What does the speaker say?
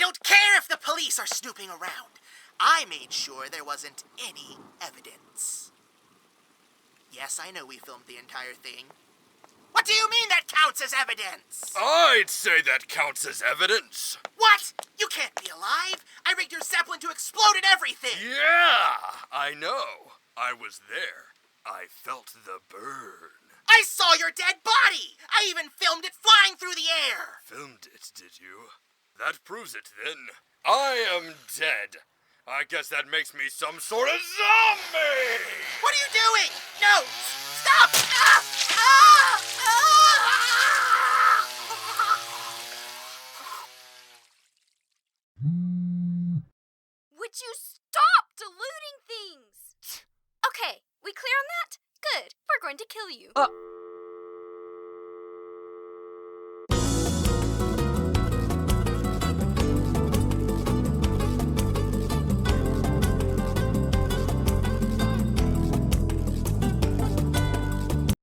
don't care if the police are snooping around. I made sure there wasn't any evidence. Yes, I know we filmed the entire thing. What do you mean that counts as evidence? I'd say that counts as evidence. What? You can't be alive. I rigged your Zeppelin to explode and everything. Yeah, I know. I was there. I felt the burn. I saw your dead body. I even filmed it flying through the air. Filmed it, did you? That proves it, then. I am dead. I guess that makes me some sort of zombie! What are you doing? No! Stop! Ah! Ah! Ah! Would you stop diluting things? Okay, we clear on that? Good. We're going to kill you.